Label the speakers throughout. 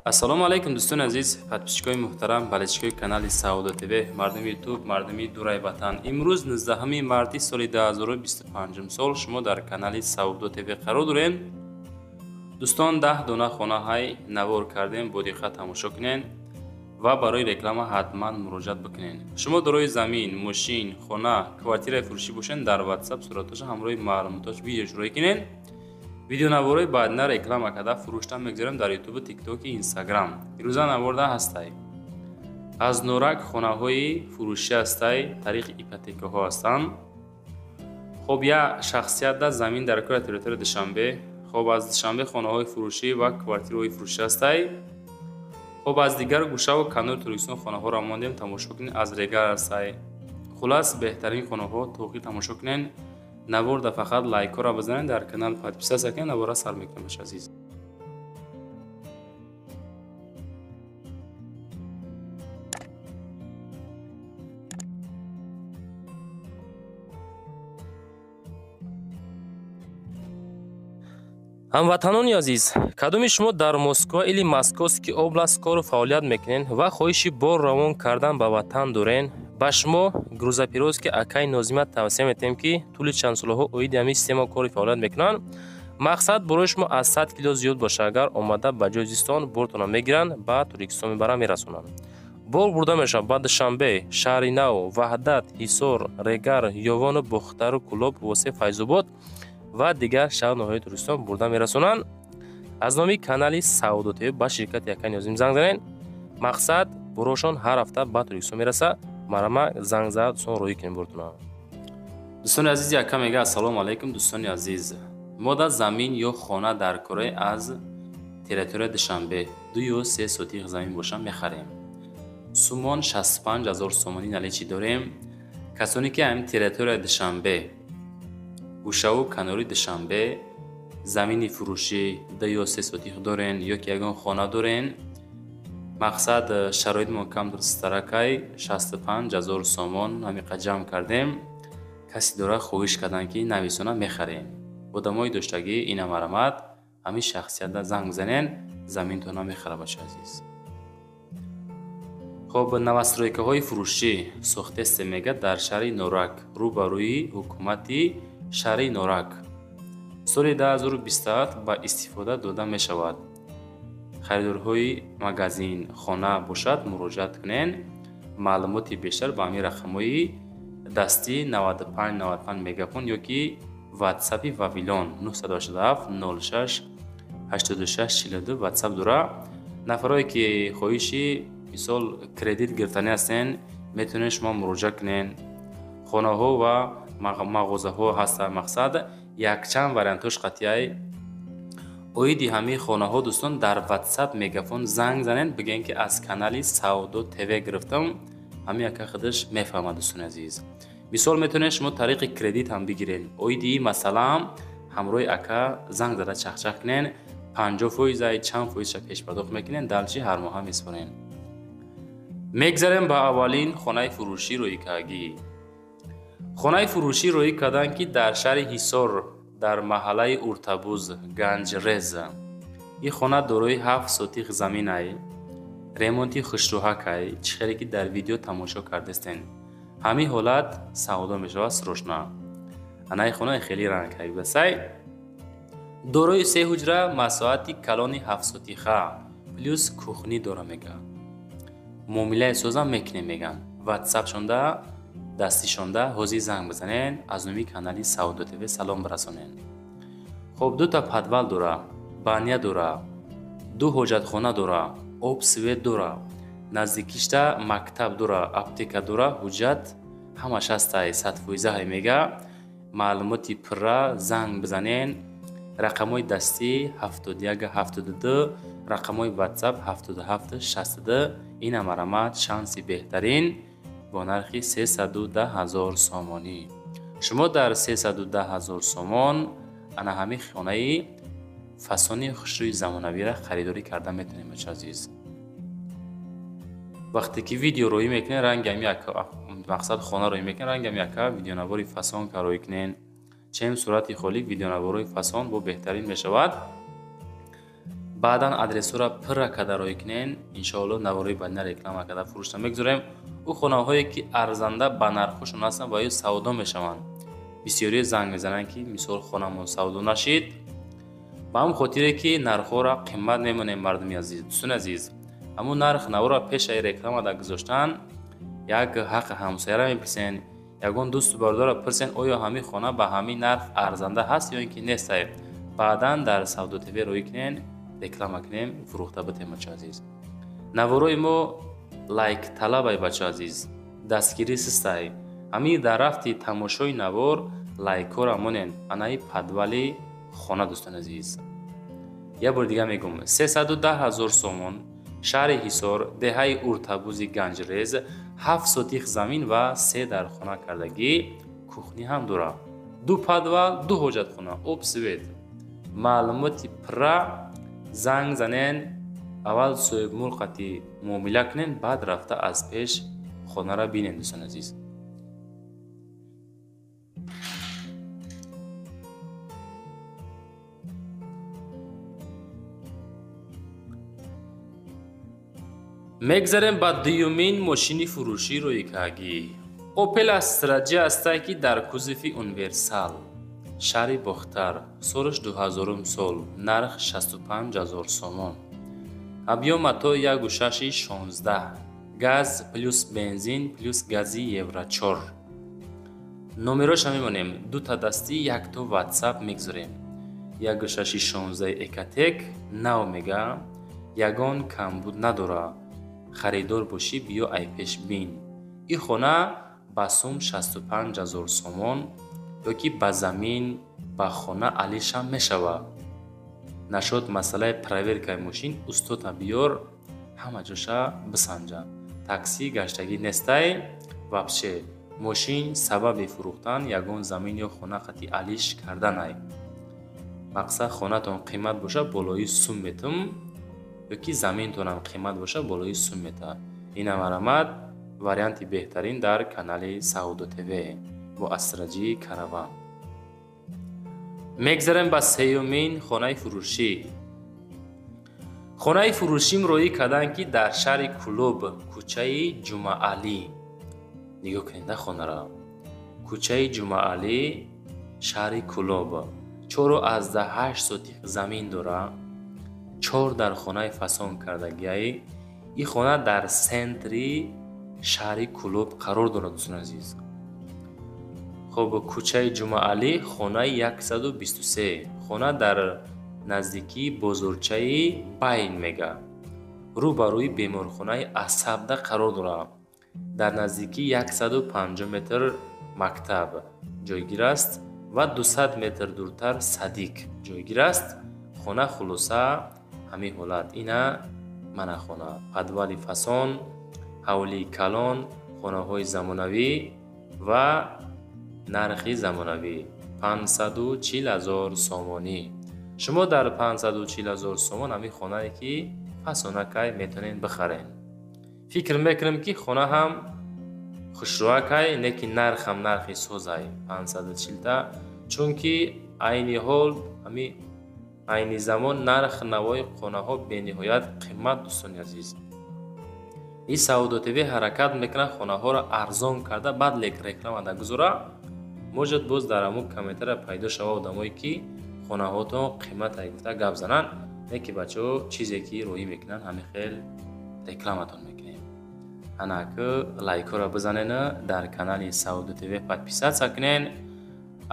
Speaker 1: ассалому алайкум дӯстони азиз, подписчикои муҳтарам, баличкои канали Саудо ТВ, мардуми ютуб, мардуми дурай ватан. Имрӯз 19 марти соли 2025 сол шумо дар канали Саудо ТВ қарор дорем. дӯстон 10 дона хонаҳай навор кардем, бо диққат тамошо кунен ва барои реклама ҳатман муроҷиат бикунен. шумо дорои замин, мошин, хона, квартираи фурӯшӣ бошен, дар WhatsApp суратоша ҳамроҳи маълумотош видео ҷӯрой кунен. видеонавораи баъдина реклама карда фурӯшта мегузорем дар YouTube, TikTok, Instagram. Ирӯза наворда ҳастай. Аз норак хонаҳои фурӯшӣ ҳастай, тариқи ипотекаҳо ҳастанд. хоб я шахсият да замин дар кори территорияи Душанбе. хоб аз Душанбе хонаҳои фурӯшӣ ва квартираҳои фурӯшӣ ҳастай. хоб аз дигар гӯшаву канори Туркистон хонаҳоро мондем, тамошо кунед, аз Регар ҳастай. хулас беҳтарин хонаҳо тоқӣ тамошо кунед. наворда фақат лайкҳоро бизанед, дар канал подписация кунед, навора сар мекунем баш азиз. ҳамватанони азиз, кадоми шумо дар Москва или Московский област кору фаъолият мекунед ва хоҳиши бор равон кардан ба ватан дорен, ба шумо грузопирёзки Акаи Нозимат тавсия метем ки тӯли чандсолаҳо оиди ҳамин система кори фаъолият мекунанд. мақсад барои шумо аз 100 кило зиёд боша, агар омада ба ҷои зистон бортона мегиранд, ба Туркистон мебаранд, мерасонанд. бор бурда мешавад ба Душанбе, Шаҳри Нав, Ваҳдат, Ҳисор, Регар, Ёвону, Бухтару, Кӯлоб, Восеъ, Файзобод ва дигар шаҳрноҳои Туркистон бурда мерасонанд. аз номи канали Саудо ТВ ба ширкати Акаи Нозим занг занед. мақсад борошон ҳар ҳафта ба Туркистон мераса. марама занг зад сон роҳӣ кунем бортона. дӯстони азизи, Ака мега ассалому алайкум. дӯстони азиз, мо да замин ё хона дар кораи аз территорияи Душанбе 2 ё 3 сотих замин боша мехарем. сумон 65 000 сомонӣ наличӣ дорем. касоне ки ҳамин территорияи Душанбе, гӯшаву канори Душанбе замини фурӯшӣ 2 ё 3 сотих дорен ё ки ягон хона дорен, мақсад шароити мо камтар старакай 65 000 сомон ҳамиқа ҷамъ кардем. касе дора хоҳиш кардан ки нависона мехарем. одамои доштагӣ ина марамат ҳамин шахсиятда занг занен, заминтона мехара бача азиз. хоб новостройкаҳои фурӯшӣ сохтест мега дар шаҳри Норак, рӯбарӯи ҳукумати шаҳри Норак. соли 2027 ба истифода дода мешавад. харидорҳои магазин, хона бошад, муроҷиат кунен. маълумоти бештар ба ҳамин рақамҳои дастӣ 95 мегафон ё ки WhatsApp-и Вавилон 987 06 86 42 WhatsApp дора. нафароне ки хоҳиши мисол кредит гирифтанӣ ҳастен, метавонед шумо муроҷиат кунен. хонаҳо ва мағозаҳо ҳаста. мақсад якчанд вариантош қатъияй оиди ҳамин хонаҳо дӯстон дар WhatsApp мегафон занг занен, бигӯен ки аз канали Саудо ТВ гирифтам. ҳамин Ака худаш мефаҳмад. дӯстони азиз, мисол метавонед шумо тариқи кредит ҳам бигирен. оиди масалан ҳамроҳи Ака занг зада чахчах кунен, 50% чанд фоизша пешпардохт мекунен, далчи ҳар моҳа меспорен. мегзарем ба аввалин хонаи фурӯшӣ рӯйкардагӣ. хонаи фурӯшӣ рӯй кардан ки дар шаҳри Ҳисор, дар маҳаллаи Уртабуз, Ганҷрез. ин хона дорои 7 сотих заминай. ремонти хушрӯҳакай, чӣ хеле ки дар видео тамошо кардастен. ҳамин ҳолат савдо мешавад срочно. анаи хонаи хеле рангкай басай. дорои 3 ҳуҷра, масоҳати калони 7 сотиха плюс кухни дора мега. муомилаи созам мекунем меган. WhatsApp шонда дастӣ шонда ҳозир занг бизанен, аз номи канали Саудо ТВ салом барасонен. хоб 2 та подвал дора, баня дора, 2 ҳоҷатхона дора, об свет дора, наздикишта мактаб дора, аптека дора, ҳуҷҷат ҳамаш ҳастай, 100% мега. маълумоти пурра занг бизанен. рақамҳои дастӣ 71 72, рақамҳои WhatsApp 77 62. ина марамат шанси беҳтарин бо нархи 310 000 сомонӣ. шумо дар 310 000 сомон ана ҳамин хонаи фасони хушрӯи замонавиро харидорӣ карда метавонед бача азиз. вақте ки видео рӯӣ мекунед, ранги ҳамин Ака, мақсад хона рӯӣ мекунед, ранги ҳамин Ака видеонавори фасон ка рӯӣ кунед. чем сурати холик видеонаворои фасон бо беҳтарин мешавад. баъдан адресора пирра када рой кунен, иншоалло наворои бадина реклама када фурӯшта мегузорем. ӯ хонаҳое ки арзанда ба нархушон ҳастанд ва ё савдо мешаванд. бисёрие занг мезананд ки мисол хонамон савдо нашид, ба ҳам хотире ки нархҳоро қиммат мемонем. Мардуми азиз, дӯстони азиз, ҳамун нарх навора пешаи рекламада гузоштан, як ҳаққи ҳамсояра мепурсен, ягон дӯсту бародара пурсен оё ҳамин хона ба ҳамин нарх арзанда ҳаст ё ин ки нестай. баъдан дар Савдо ТВ рӯй кунен, реклама кунем, фурӯхта битем бачаҳо азиз. Наворои мо лайк талабай бачаҳо азиз, дастгирӣ систай. ҳамин дар рафти тамошои навор лайкҳоро монен. анаи падвали хона дӯстони азиз. як бор дига мегӯм, 310 000 сомон, шаҳри Ҳисор, деҳаи Уртабузи Ганҷрез, 7 сотих замин ва 3 дар хона кардагӣ, кухни ҳам дора, 2 падвал, 2 ҳоҷатхона, об свет. маълумоти пирра занг занен, аввал соҳибмулкати муомила кунен, баъд рафта аз пеш хонара бинен дӯстони азиз. мегзарем ба дуюмин мошини фурӯшӣ рӯйкагӣ. Opel Astra J ҳастае ки дар кузови универсал, шаҳри Бохтар, солаш 2000 сол, нарх 65 000 сомон, объем матои 1.6-16, газ плюс бензин плюс гази евро 4. номероша мемонем, дута дастӣ, якто ватсап мегзорем. 1.6-16 Экотек, нав мега, ягон камбуд надора. харидор бошӣ, биё айпеш бин. ин хона ба сум 65 000 сомон ёки ба замин ба хона алишам мешавад. нашод масъалаи проверкаи мошин, устода биёр, ҳама ҷоша бисанҷа. таксӣ гаштагӣ нестай. вабше мошин сабаби фурӯхтан ягон замин ё хона қати алиш карданай. мақсад хонатон қиммат боша, болои сум метум, ёки заминтонам қиммат боша, болои сум мета. ин амарамад варианти беҳтарин дар канали Савдо ТВ бо Астраҷи Караван. мегзарем ба сеюмин хонаи фурӯшӣ. хонаи фурӯшим роӣ карданд ки дар шаҳри Кӯлоб, кӯчаи Ҷумъаалӣ. нигоҳ кунед хонара. кӯчаи Ҷумъаалӣ, шаҳри Кӯлоб, 4.8 сотих замин дора, 4 дар хонаи фасон кардагиай. ин хона дар сентри шаҳри Кӯлоб қарор дорад дӯстони азиз. хоб кӯчаи Ҷумъаалӣ, хонаи 123, хона дар наздикии бозорчаи Байн мега, рӯ ба рӯи беморхонаи Асабда қарор дорад. дар наздикии 150 метр мактаб ҷойгир аст ва 200 метр дуртар Садиқ ҷойгир аст. хона хулоса ҳамин ҳолат. ина мана хона, падвали фасон, ҳавлии калон, хонаҳои замонавӣ ва нархи замонавӣ 540 000 сомонӣ. шумо дар 540 000 сомон ҳамин хонае ки фасонакай метонен бихарен. фикр мекунем ки хона ҳам хушрӯакай, не ки нархам нархи созай 540-та, чунки айни ҳол ҳамин айни замон нарх навои хонаҳо бениҳоят қиммат дӯстони азиз. ин Савдо ТВ ҳаракат мекунад хонаҳоро арзон карда, баъд рекламада гузора. можад боз дар ҳамун комментария пайдо шава одамое ки хонаҳотон қимматай гуфта гап зананд, не ки бачаҳо чизе ки роӣ мекунанд ҳамин хел рекламатон мекунем. ҳанак лайкҳоро бизанен, дар канали Савдо ТВ подписатсия кунен.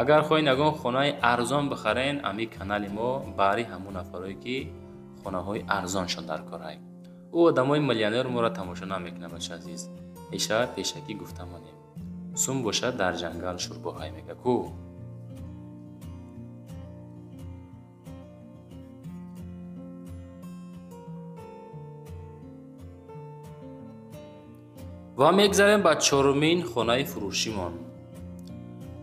Speaker 1: агар хоҳед ягон хонаи арзон бихарен, ҳамин канали мо баҳри ҳамун нафарое ки хонаҳои арзоншон дар корай. ӯ одамои миллионер моро тамошо намекунад бачаҳо азиз. иша пешакӣ гуфта монем. сум бошад дар ҷангал шурбоҳай мега ку. ва мегзарем ба чорумин хонаи фурӯшимон.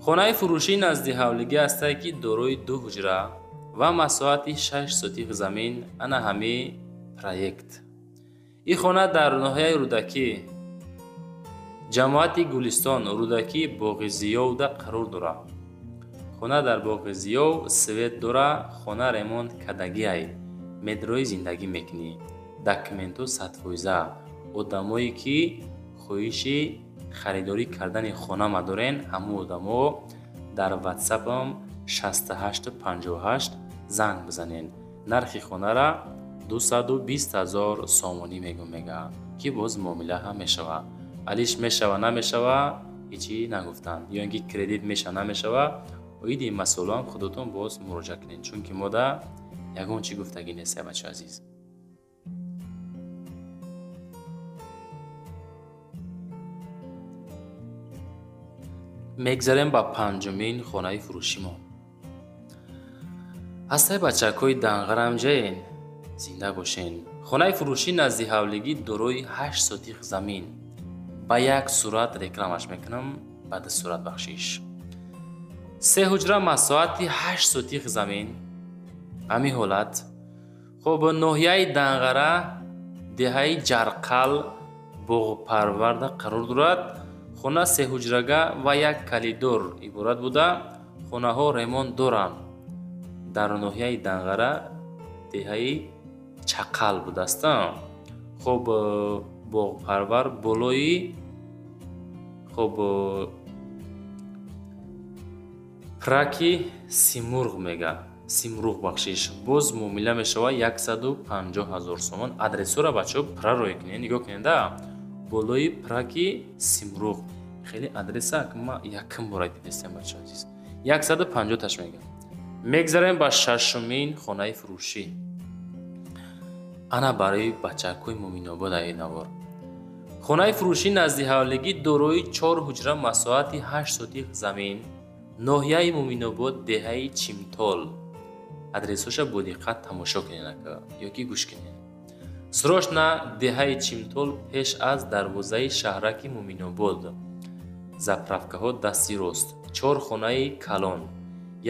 Speaker 1: хонаи фурӯшӣ назди ҳавлигӣ ҳастае ки дорои 2 ҳуҷра ва масоҳати 6 сотих замин. ана ҳамин проект. ин хона дар ноҳияи Рӯдакӣ, ҷамоати Гулистон, Рӯдакии Боғи Зиёвда қарор дорад. хона дар Боғи Зиёв свет дора. хона ремонт кардагиай. медрои зиндагӣ мекунӣ. Документу 100%. Одамое ки хоҳиши харидорӣ кардани хона дорен, ҳамон одамо дар WhatsApp-ам 6858 занг бизанен. Нархи хонара 220,000 сомонӣ мега, ки боз муомила ҳам мешава. Алиш мешава намешава ҳичи нагуфтанд, ё ин ки кредит мешава намешава. оиди ин масъулам худотон боз муроҷиа кунед, чунки мода ягон чӣ гуфтагӣ нест я бачаи азиз. мегзарем ба панҷумин хонаи фурӯши мо. ҳастаи бачакҳои данғарам ҷаен зинда бошен. хонаи фурӯшӣ назди ҳавлигӣ дорои 8 сотих замин. ба як сурат рекламаш мекунам, ба ду сурат бахшиш. 3 ҳуҷра масоҳати 8 сотих замин. ҳамин ҳолат. хоб ноҳияи данғара деҳаи ҷарқал боғпарварда қарор дорад. хона 3 ҳуҷрага ва як калидор иборат буда, хонаҳо ремонт доранд. дар ноҳияи данғара деҳаи чақал будастам. хоб боғпарвар болои праки симурғ мега. симурғ бахшиш. боз муомила мешава 150,000 сомон. адресора бачаҳо прарои кунед, нигоҳ кунед да. болои праки симурғ. хеле адреса ма якм бора дидестем бачаҳо азиз. 150 таш мега. мегзарем ба шашумин хонаи фурӯшӣ. ана барои бачакҳои муъминобод ай навор. хонаи фурӯшӣ назди ҳавлигӣ дорои 4 ҳуҷра масоҳати 8 сотих замин. ноҳияи муъминобод деҳаи чимтол. адресоша бодиққат тамошо кунед ё ки гӯш кунед. срочно деҳаи чимтол пеш аз дарвозаи шаҳраки муъминобод. заправкаҳо дасти рост. 4 хонаи калон,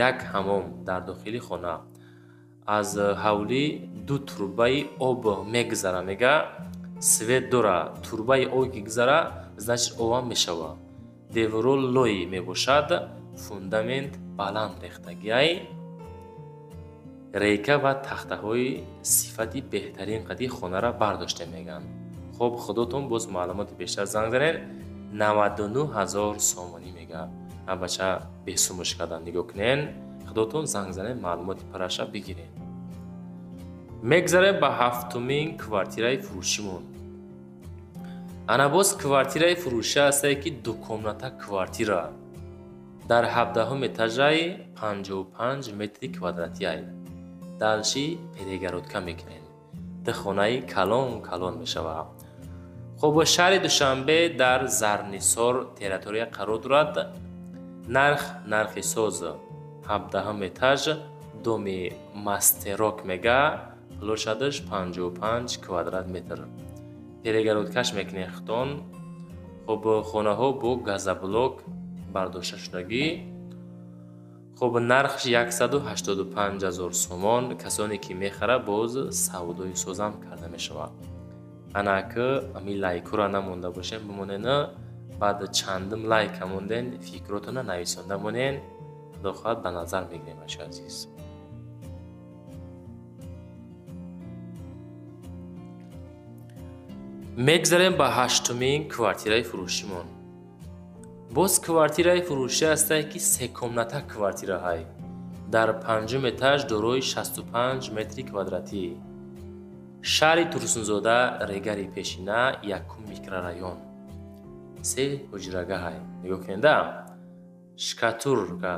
Speaker 1: як ҳамом дар дохили хона. аз ҳавли 2 турбаи об мегзара мега. свет дора. турбаи об ки гузара значит обам мешава. деворо лой мебошад. фундамент баланд рехтагиай. рейка ва тахтаҳои сифати беҳтарин қади хонара бардошта меган. хоб худотон боз маълумоти бештар занг занед. 99,000 сомонӣ мега. бача бесумош кардан нигоҳ кунен. худотон занг занед, маълумоти параша бигиред. мегзарем ба ҳафтумин квартираи фурӯшимон. ана боз квартираи фурӯша ҳастае ки дукомната квартира. дар 17 этажаи 55 метри квадратияй. далши перегородка мекунед. ду хонаи калон мешава. хоб шаҳри Душанбе дар Зарнисор территория қарор дорад. нархи соз 17 этаж, доми мастерок мега. площадаш 55 квадрат метр. перегородкаш мекунед хитон. хоб хонаҳо бо газоблок бардошта шудагӣ. хоб нархш 185,000 сомон. касоне ки мехара боз савдои созам карда мешавад. анаки ами лайкура намонда бошем бимонена. баъд чандум лайка монден фикротона нависонда монен. худо хоҳад ба назар мегирем бачаҳои азиз. мегзарем ба ҳаштумин квартираи фурӯшимон. боз квартираи фурӯшӣ ҳастае ки секомната квартираҳай. дар 5 этаж дорои 65 метри квадратӣ. шаҳри Турсунзода, Регари Пешина, 1 микрорайон. 3 ҳуҷрагаҳай. нигоҳ кунеда. шкатурка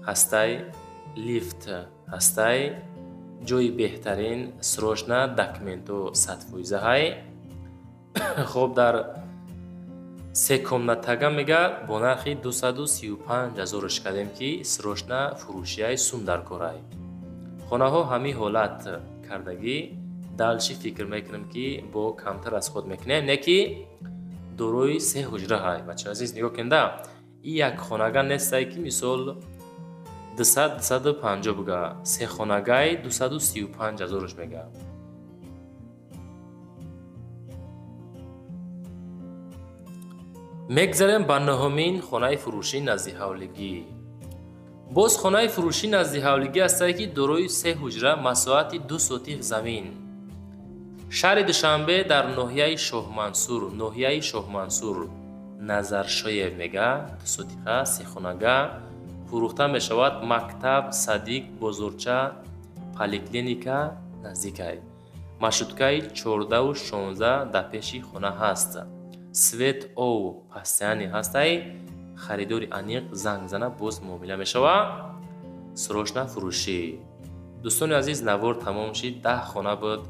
Speaker 1: ҳастай, лифт ҳастай, ҷои беҳтарин, срочно документу 100%ҳай. хоб дар секомнатага мега бо нархи 235,000 кардем ки срочно фурӯшияи сум дар корай. хонаҳо ҳамин ҳолат кардагӣ. далши фикр мекунам ки бо камтар аз худ мекунем, не ки дорои 3 ҳуҷраҳай. бачаҳои азиз нигоҳ кунда. ин як хонага нестае ки мисол 200-250 буга. 3 хонагай 235,000 мега. мегзарем ба 9-мин хонаи фурӯшӣ назди ҳавлигӣ. боз хонаи фурӯшӣ назди ҳавлигӣ ҳастае ки дорои 3 ҳуҷра масоҳати 2 сотиқ замин. шаҳри Душанбе дар ноҳияи Шоҳмансур Назаршоев мега 2 сотиқа 3 хонага фурӯхта мешавад. Мактаб, садик, бозорча, поликлиника наздикай. Маршруткаи 14-16 дар пеши хона ҳаст. Свет ов постоянӣ ҳастай. Харидори аниқ занг зана боз муомила мешава. Срочна фурӯшӣ. дӯстони азиз, навор тамом шид. 10 хона буд.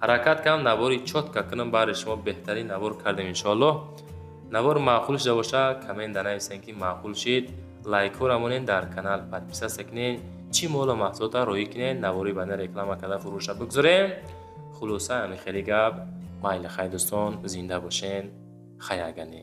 Speaker 1: ҳаракат кам навори чотка кунам, баъри шумо беҳтарин навор кардем иншоаллоҳ. навор маъқул шуда боша комент данависен ки маъқул шид. лайкҳо рамонен, дар канал подписатсия кунен, чӣ молу маҳсулота роӣ кунен, навори баъдан реклама карда фурӯша бигзорем. хулоса ҳамин хеле гап. майли хай дӯстон, зинда бошен. хайр агане.